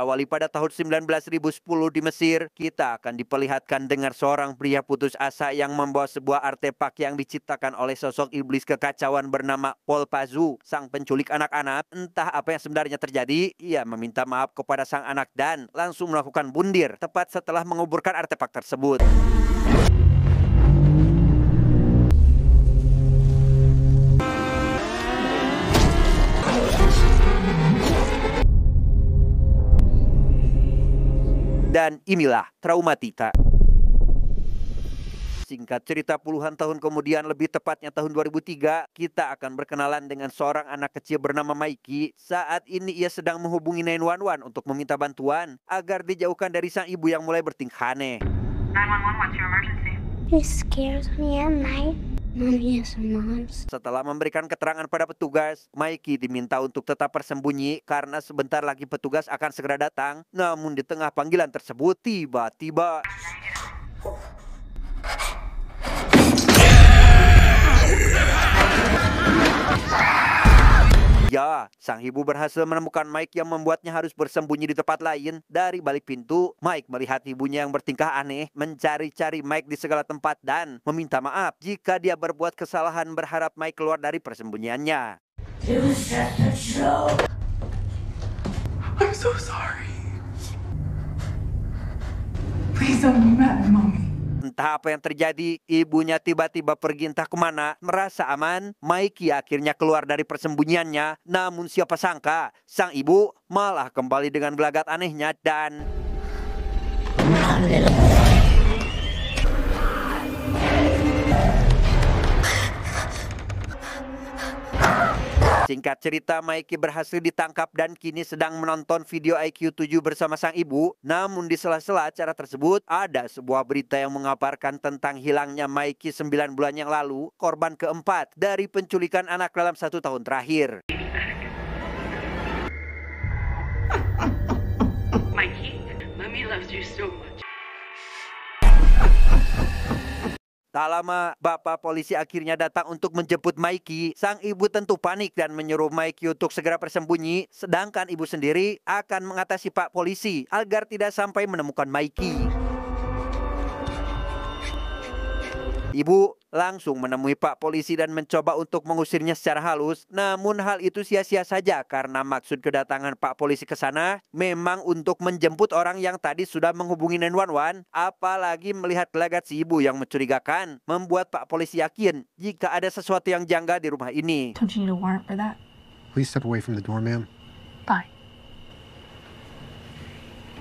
Diawali pada tahun 1910 di Mesir, kita akan diperlihatkan dengan seorang pria putus asa yang membawa sebuah artefak yang diciptakan oleh sosok iblis kekacauan bernama Paul Pazu, sang penculik anak-anak. Entah apa yang sebenarnya terjadi, ia meminta maaf kepada sang anak dan langsung melakukan bundir tepat setelah menguburkan artefak tersebut. Dan inilah Traumatita. Singkat cerita, puluhan tahun kemudian, lebih tepatnya tahun 2003, kita akan berkenalan dengan seorang anak kecil bernama Mikey. Saat ini ia sedang menghubungi 911 untuk meminta bantuan agar dijauhkan dari sang ibu yang mulai bertingkah aneh. 911, what's your emergency? He scares me at night. Mommy has moms. Setelah memberikan keterangan pada petugas, Mikey diminta untuk tetap bersembunyi karena sebentar lagi petugas akan segera datang. Namun di tengah panggilan tersebut, tiba-tiba ya, sang ibu berhasil menemukan Mike yang membuatnya harus bersembunyi di tempat lain. Dari balik pintu, Mike melihat ibunya yang bertingkah aneh, mencari-cari Mike di segala tempat dan meminta maaf jika dia berbuat kesalahan, berharap Mike keluar dari persembunyiannya. I'm so sorry. Please don't be mad at mommy. Entah apa yang terjadi, ibunya tiba-tiba pergi entah kemana. Merasa aman, Mikey akhirnya keluar dari persembunyiannya. Namun siapa sangka, sang ibu malah kembali dengan gelagat anehnya dan singkat cerita, Mikey berhasil ditangkap dan kini sedang menonton video IQ 7 bersama sang ibu. Namun di sela-sela acara tersebut, ada sebuah berita yang mengabarkan tentang hilangnya Mikey 9 bulan yang lalu, korban keempat dari penculikan anak dalam 1 tahun terakhir. Mikey, mommy loves you so much. Tak lama, bapak polisi akhirnya datang untuk menjemput Mikey. Sang ibu tentu panik dan menyuruh Mikey untuk segera bersembunyi, sedangkan ibu sendiri akan mengatasi pak polisi agar tidak sampai menemukan Mikey. Ibu langsung menemui pak polisi dan mencoba untuk mengusirnya secara halus. Namun hal itu sia-sia saja karena maksud kedatangan pak polisi ke sana memang untuk menjemput orang yang tadi sudah menghubungi 911. Apalagi melihat gelagat si ibu yang mencurigakan, membuat pak polisi yakin jika ada sesuatu yang janggal di rumah ini. Don't you need a warrant for that? Please step away from the door, ma'am. Fine.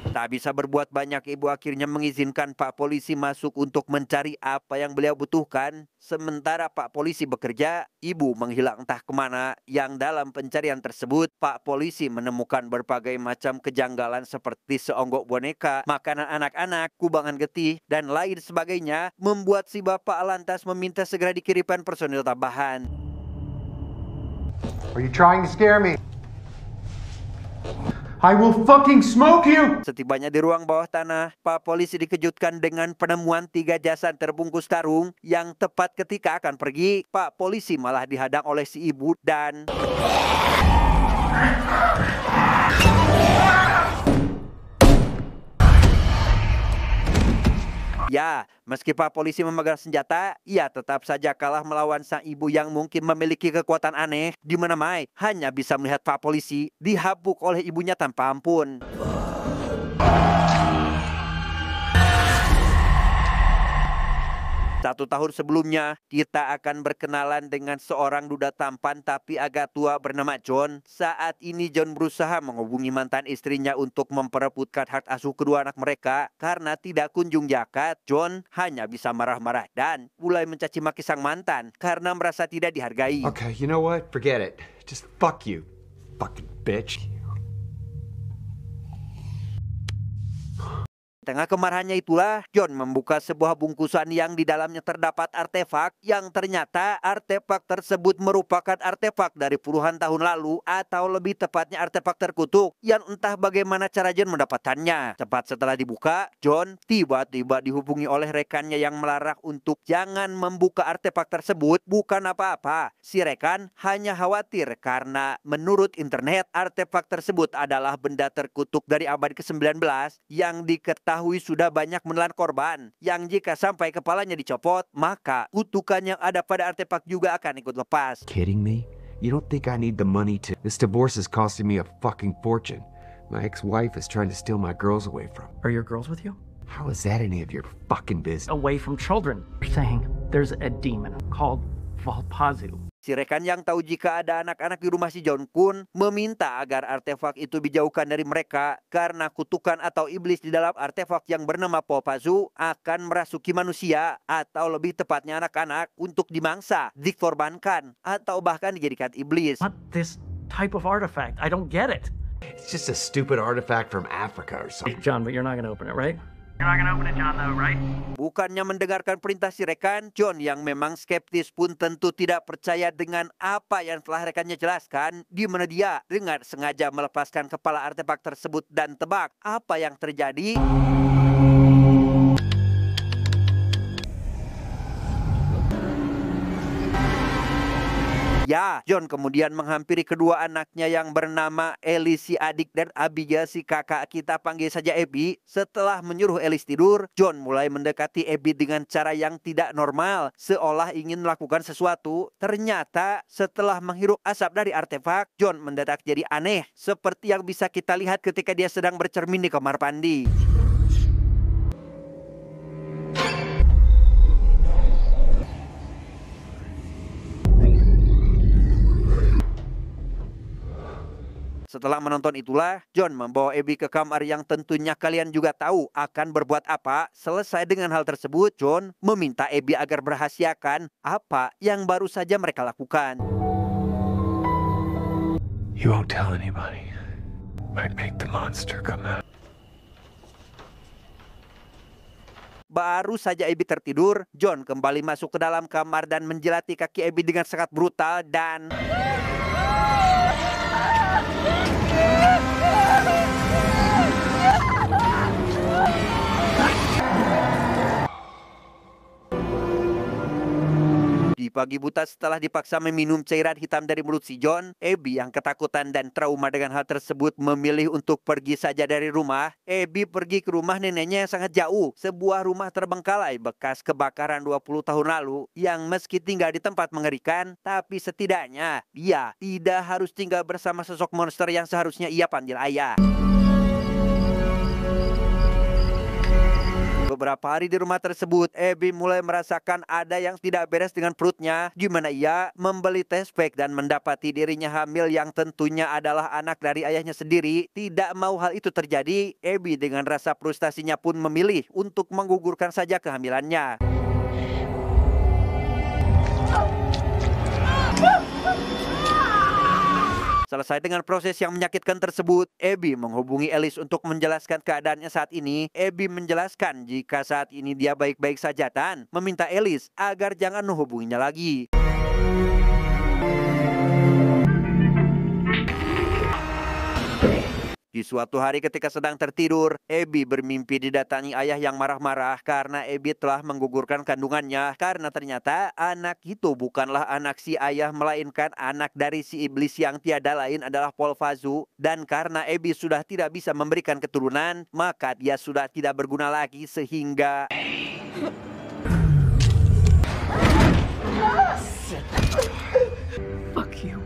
Tak bisa berbuat banyak, ibu akhirnya mengizinkan pak polisi masuk untuk mencari apa yang beliau butuhkan. Sementara pak polisi bekerja, ibu menghilang entah kemana. Yang dalam pencarian tersebut, pak polisi menemukan berbagai macam kejanggalan seperti seonggok boneka, makanan anak-anak, kubangan getih, dan lain sebagainya, membuat si bapak lantas meminta segera dikirimkan personil tambahan. Are you trying to scare me? I will fucking smoke you! Setibanya di ruang bawah tanah, pak polisi dikejutkan dengan penemuan 3 jasad terbungkus karung yang tepat ketika akan pergi, pak polisi malah dihadang oleh si ibu dan ya, meski pak polisi memegang senjata, ia tetap saja kalah melawan sang ibu yang mungkin memiliki kekuatan aneh, di mana Mike hanya bisa melihat pak polisi dihabuk oleh ibunya tanpa ampun. 1 tahun sebelumnya, kita akan berkenalan dengan seorang duda tampan tapi agak tua bernama John. Saat ini John berusaha menghubungi mantan istrinya untuk memperebutkan hak asuh kedua anak mereka. Karena tidak kunjung diangkat, John hanya bisa marah-marah dan mulai mencaci maki sang mantan karena merasa tidak dihargai. Okay, you know what? Forget it. Just fuck you, fucking bitch. Tengah kemarahannya itulah, John membuka sebuah bungkusan yang di dalamnya terdapat artefak yang ternyata artefak tersebut merupakan artefak dari puluhan tahun lalu atau lebih tepatnya artefak terkutuk yang entah bagaimana cara John mendapatkannya. Cepat setelah dibuka, John tiba-tiba dihubungi oleh rekannya yang melarang untuk jangan membuka artefak tersebut. Bukan apa-apa, si rekan hanya khawatir karena menurut internet artefak tersebut adalah benda terkutuk dari abad ke-19 yang diketahui sudah banyak menelan korban, yang jika sampai kepalanya dicopot, maka kutukan yang ada pada artefak juga akan ikut lepas. Kidding me? You don't think I need the money to... This divorce is costing me a fucking fortune. My ex-wife is trying to steal my girls away from. Are your girls with you? How is that any of your fucking business? Away from children. You're saying there's a demon called Valpazu. Si rekan yang tahu jika ada anak-anak di rumah si John pun meminta agar artefak itu dijauhkan dari mereka karena kutukan atau iblis di dalam artefak yang bernama Valpazu akan merasuki manusia atau lebih tepatnya anak-anak untuk dimangsa, dikorbankan, atau bahkan dijadikan iblis. What this type of artifact? I don't get it. It's just a stupid artifact from Africa or something. John, but you're not going to open it, right? You're not going to open it, John, though, right? Bukannya mendengarkan perintah si rekan, John yang memang skeptis pun tentu tidak percaya dengan apa yang telah rekannya jelaskan, di mana dia dengan sengaja melepaskan kepala artefak tersebut dan tebak apa yang terjadi. Ya, John kemudian menghampiri kedua anaknya yang bernama Ellie si adik dan Abigail si kakak, kita panggil saja Abby. Setelah menyuruh Ellis tidur, John mulai mendekati Abby dengan cara yang tidak normal, seolah ingin melakukan sesuatu. Ternyata setelah menghirup asap dari artefak, John mendadak jadi aneh, seperti yang bisa kita lihat ketika dia sedang bercermin di kamar mandi. Setelah menonton itulah, John membawa Abby ke kamar yang tentunya kalian juga tahu akan berbuat apa. Selesai dengan hal tersebut, John meminta Abby agar berahasiakan apa yang baru saja mereka lakukan. You won't tell anybody. Might make the monster come out. Baru saja Abby tertidur, John kembali masuk ke dalam kamar dan menjilati kaki Abby dengan sangat brutal dan... Di pagi buta setelah dipaksa meminum cairan hitam dari mulut si John, Abby yang ketakutan dan trauma dengan hal tersebut memilih untuk pergi saja dari rumah. Abby pergi ke rumah neneknya yang sangat jauh, sebuah rumah terbengkalai bekas kebakaran 20 tahun lalu yang meski tinggal di tempat mengerikan, tapi setidaknya dia tidak harus tinggal bersama sosok monster yang seharusnya ia panggil ayah. Beberapa hari di rumah tersebut, Abby mulai merasakan ada yang tidak beres dengan perutnya, di mana ia membeli test pack dan mendapati dirinya hamil yang tentunya adalah anak dari ayahnya sendiri. Tidak mau hal itu terjadi, Abby dengan rasa frustasinya pun memilih untuk menggugurkan saja kehamilannya. Selesai dengan proses yang menyakitkan tersebut, Abby menghubungi Ellis untuk menjelaskan keadaannya saat ini. Abby menjelaskan jika saat ini dia baik-baik saja dan meminta Ellis agar jangan menghubunginya lagi. Di suatu hari ketika sedang tertidur, Abby bermimpi didatangi ayah yang marah-marah karena Abby telah menggugurkan kandungannya. Karena ternyata anak itu bukanlah anak si ayah, melainkan anak dari si iblis yang tiada lain adalah Valpazu. Dan karena Abby sudah tidak bisa memberikan keturunan, maka dia sudah tidak berguna lagi sehingga... Fuck you.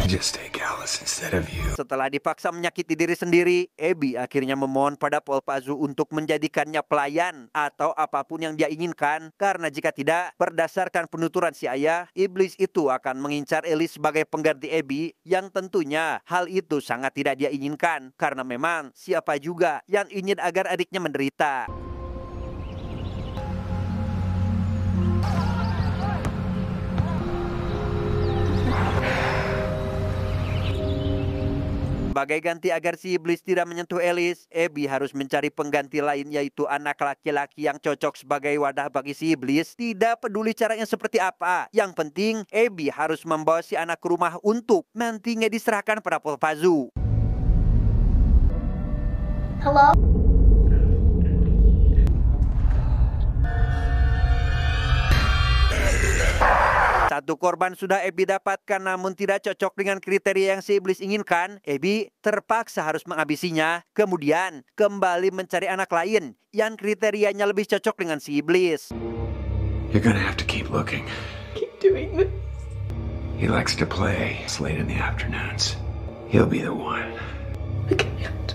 Just take Alice instead of you. Setelah dipaksa menyakiti diri sendiri, Abby akhirnya memohon pada Valpazu untuk menjadikannya pelayan atau apapun yang dia inginkan. Karena jika tidak, berdasarkan penuturan si ayah, iblis itu akan mengincar Ellis sebagai pengganti Abby, yang tentunya hal itu sangat tidak dia inginkan. Karena memang siapa juga yang ingin agar adiknya menderita. Sebagai ganti agar si iblis tidak menyentuh Alice, Abby harus mencari pengganti lain, yaitu anak laki-laki yang cocok sebagai wadah bagi si iblis. Tidak peduli caranya seperti apa, yang penting Abby harus membawa si anak ke rumah untuk nantinya diserahkan pada Pazu. Hello? Satu korban sudah Abby dapatkan namun tidak cocok dengan kriteria yang si iblis inginkan. Abby terpaksa harus menghabisinya. Kemudian kembali mencari anak lain yang kriterianya lebih cocok dengan si iblis. You're gonna have to keep looking. Keep doing this. He likes to play. It's late in the afternoons. He'll be the one. I can't.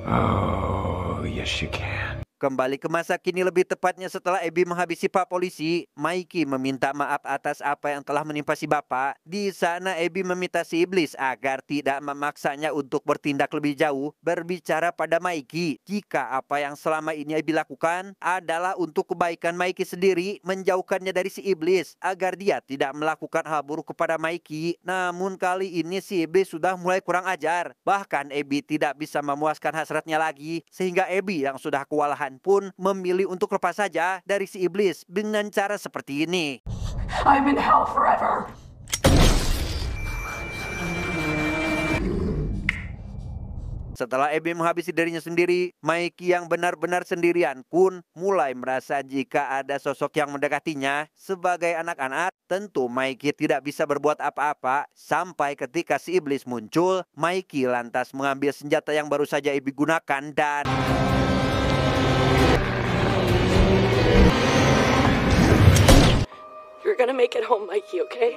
Oh, yes you can. Kembali ke masa kini, lebih tepatnya setelah Abby menghabisi Pak Polisi, Mikey meminta maaf atas apa yang telah menimpa si bapak. Di sana Abby meminta si iblis agar tidak memaksanya untuk bertindak lebih jauh, berbicara pada Mikey jika apa yang selama ini Abby lakukan adalah untuk kebaikan Mikey sendiri, menjauhkannya dari si iblis agar dia tidak melakukan hal buruk kepada Mikey. Namun kali ini si iblis sudah mulai kurang ajar. Bahkan Abby tidak bisa memuaskan hasratnya lagi, sehingga Abby yang sudah kewalahan pun memilih untuk lepas saja dari si iblis dengan cara seperti ini. I'm in hell forever. Setelah Abby menghabisi dirinya sendiri, Mikey yang benar-benar sendirian pun mulai merasa jika ada sosok yang mendekatinya. Sebagai anak-anak, tentu Mikey tidak bisa berbuat apa-apa sampai ketika si iblis muncul. Mikey lantas mengambil senjata yang baru saja Abby gunakan dan... You're gonna make it home, Mikey, okay?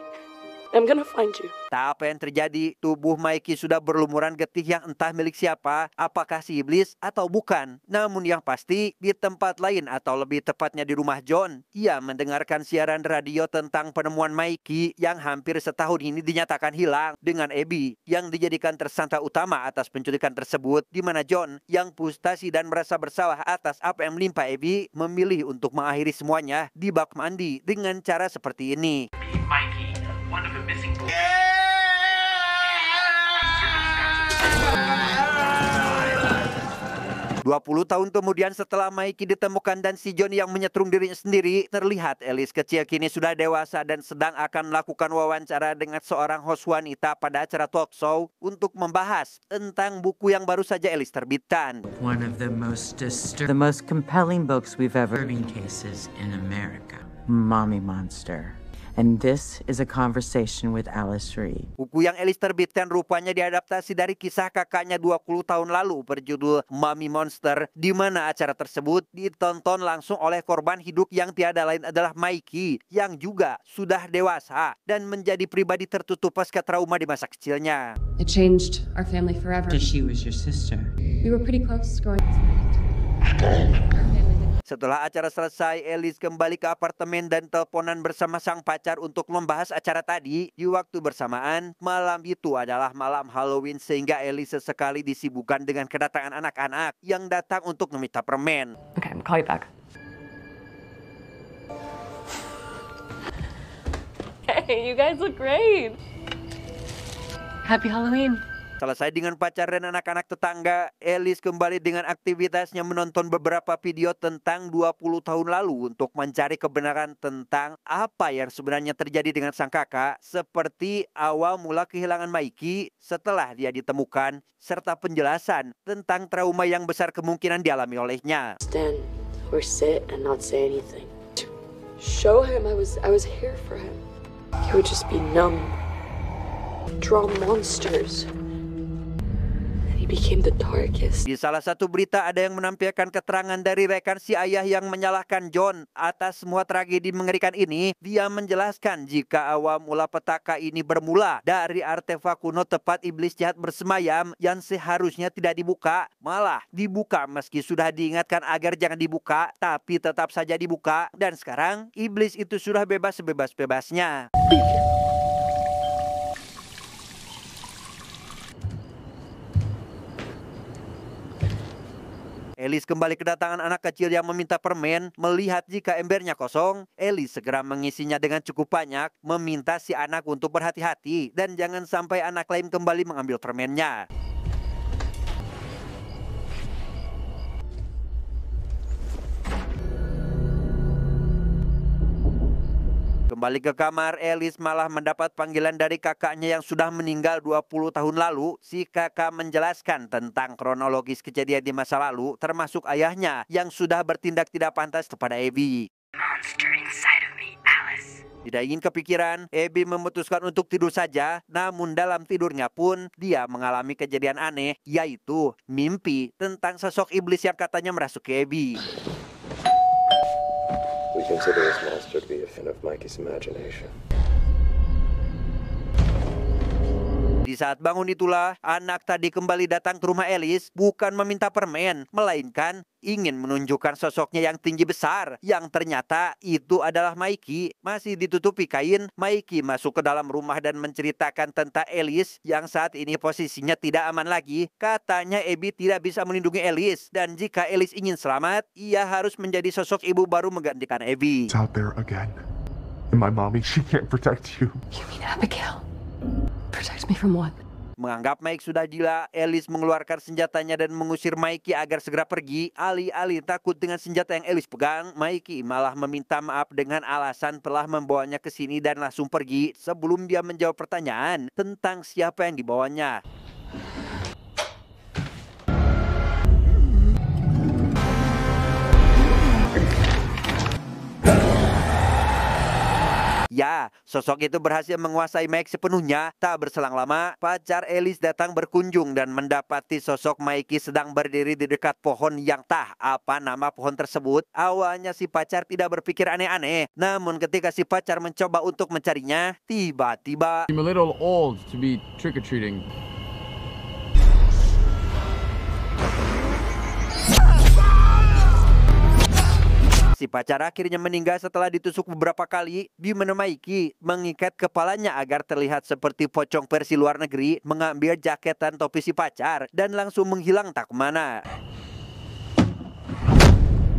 I'm gonna find you. Tak apa yang terjadi, tubuh Mikey sudah berlumuran getih yang entah milik siapa, apakah si iblis atau bukan. Namun yang pasti, di tempat lain atau lebih tepatnya di rumah John, ia mendengarkan siaran radio tentang penemuan Mikey yang hampir setahun ini dinyatakan hilang, dengan Abby yang dijadikan tersangka utama atas penculikan tersebut, di mana John yang frustasi dan merasa bersalah atas apa yang menimpa Abby memilih untuk mengakhiri semuanya di bak mandi dengan cara seperti ini. Mikey, one of the missing boys. 20 tahun kemudian setelah Mikey ditemukan dan si John yang menyetrum dirinya sendiri, terlihat Alice kecil kini sudah dewasa dan sedang akan melakukan wawancara dengan seorang host wanita pada acara talk show untuk membahas tentang buku yang baru saja Alice terbitkan. One of the most compelling books we've ever seen cases in America. Mommy Monster. And this is a conversation with Alice Reed. Buku yang Alice terbitkan rupanya diadaptasi dari kisah kakaknya 20 tahun lalu berjudul Mommy Monster, di mana acara tersebut ditonton langsung oleh korban hidup yang tiada lain adalah Mikey yang juga sudah dewasa dan menjadi pribadi tertutup pasca trauma di masa kecilnya. It changed our family forever. She was your sister. We were pretty close growing Setelah acara selesai, Alice kembali ke apartemen dan teleponan bersama sang pacar untuk membahas acara tadi. Di waktu bersamaan, malam itu adalah malam Halloween sehingga Alice sesekali disibukkan dengan kedatangan anak-anak yang datang untuk meminta permen. Okay, I'm call you back. Hey, you guys look great. Happy Halloween. Selesai dengan pacar dan anak-anak tetangga, Alice kembali dengan aktivitasnya menonton beberapa video tentang 20 tahun lalu untuk mencari kebenaran tentang apa yang sebenarnya terjadi dengan sang kakak, seperti awal mula kehilangan Mikey setelah dia ditemukan, serta penjelasan tentang trauma yang besar kemungkinan dialami olehnya. Stand or sit and not say anything. To show him I was here for him. He would just be numb. Draw monsters. He became the darkest. Di salah satu berita ada yang menampilkan keterangan dari rekan si ayah yang menyalahkan John atas semua tragedi mengerikan ini. Dia menjelaskan jika awal mula petaka ini bermula dari artefak kuno tempat iblis jahat bersemayam yang seharusnya tidak dibuka, malah dibuka meski sudah diingatkan agar jangan dibuka, tapi tetap saja dibuka. Dan sekarang iblis itu sudah bebas sebebas-bebasnya. Alice kembali kedatangan anak kecil yang meminta permen. Melihat jika embernya kosong, Alice segera mengisinya dengan cukup banyak, meminta si anak untuk berhati-hati dan jangan sampai anak lain kembali mengambil permennya. Kembali ke kamar, Alice malah mendapat panggilan dari kakaknya yang sudah meninggal 20 tahun lalu. Si kakak menjelaskan tentang kronologis kejadian di masa lalu, termasuk ayahnya yang sudah bertindak tidak pantas kepada Abby. Tidak ingin kepikiran, Abby memutuskan untuk tidur saja. Namun dalam tidurnya pun dia mengalami kejadian aneh, yaitu mimpi tentang sosok iblis yang katanya merasuki Abby. We consider this monster to be a fin of Mikey's imagination. Di saat bangun itulah, anak tadi kembali datang ke rumah Alice, bukan meminta permen, melainkan ingin menunjukkan sosoknya yang tinggi besar, yang ternyata itu adalah Mikey. Masih ditutupi kain, Mikey masuk ke dalam rumah dan menceritakan tentang Alice yang saat ini posisinya tidak aman lagi. Katanya Abby tidak bisa melindungi Alice, dan jika Alice ingin selamat, ia harus menjadi sosok ibu baru menggantikan Abby. It's out there again. And my mommy, she can't protect you. You mean Abigail? Protect me from what? Menganggap Mike sudah gila, Alice mengeluarkan senjatanya dan mengusir Mikey agar segera pergi. Alih-alih takut dengan senjata yang Alice pegang, Mikey malah meminta maaf dengan alasan telah membawanya ke sini dan langsung pergi sebelum dia menjawab pertanyaan tentang siapa yang dibawanya. Ya, sosok itu berhasil menguasai Mike sepenuhnya. Tak berselang lama, pacar Alice datang berkunjung dan mendapati sosok Mikey sedang berdiri di dekat pohon yang tak apa nama pohon tersebut. Awalnya si pacar tidak berpikir aneh-aneh. Namun ketika si pacar mencoba untuk mencarinya, tiba-tiba I'm a little old to be trick-or-treating. si pacar akhirnya meninggal setelah ditusuk beberapa kali, di mana Mikey mengikat kepalanya agar terlihat seperti pocong versi luar negeri, mengambil jaket dan topi si pacar, dan langsung menghilang tak kemana.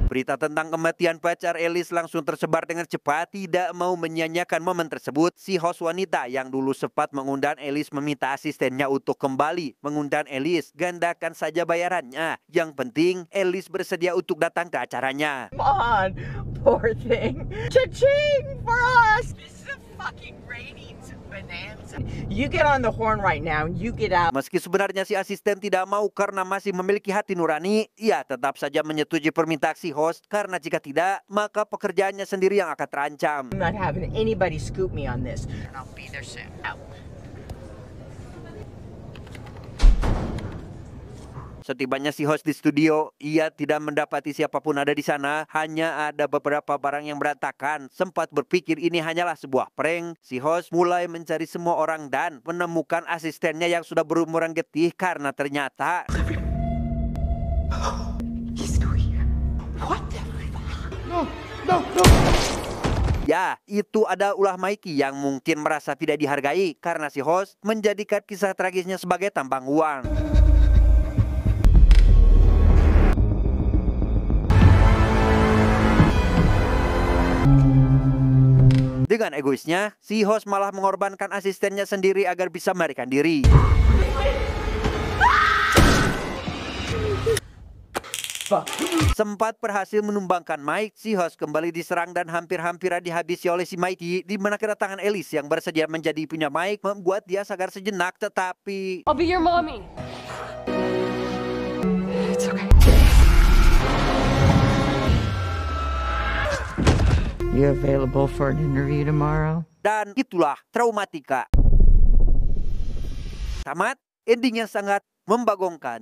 Berita tentang kematian pacar Alice langsung tersebar dengan cepat. Tidak mau menyia-nyiakan momen tersebut, si host wanita yang dulu sempat mengundang Alice meminta asistennya untuk kembali mengundang Alice. Gandakan saja bayarannya. Yang penting Alice bersedia untuk datang ke acaranya. Come on, poor thing. Cha-ching for us. This is a fucking ratings bonanza. You get on the horn right now. You get out. Meski sebenarnya si asisten tidak mau karena masih memiliki hati nurani, ia tetap saja menyetujui permintaan si host karena jika tidak, maka pekerjaannya sendiri yang akan terancam. I'm not having anybody scoop me on this. And I'll be there soon. Out. Setibanya si host di studio, ia tidak mendapati siapapun ada di sana. Hanya ada beberapa barang yang berantakan. Sempat berpikir ini hanyalah sebuah prank. Si host mulai mencari semua orang dan menemukan asistennya yang sudah berumuran getih karena ternyata ya, itu ada ulah Mikey yang mungkin merasa tidak dihargai karena si host menjadikan kisah tragisnya sebagai tampang uang. Dengan egoisnya, si host malah mengorbankan asistennya sendiri agar bisa melarikan diri. Sempat berhasil menumbangkan Mike, si host kembali diserang dan hampir-hampiran dihabisi oleh si Mikey, di mana kedatangan Alice yang bersedia menjadi punya Mike membuat dia sagar sejenak, tetapi I'll be your mommy. It's okay. You available for an interview tomorrow? Dan itulah Traumatika. Tamat, endingnya sangat membagongkan.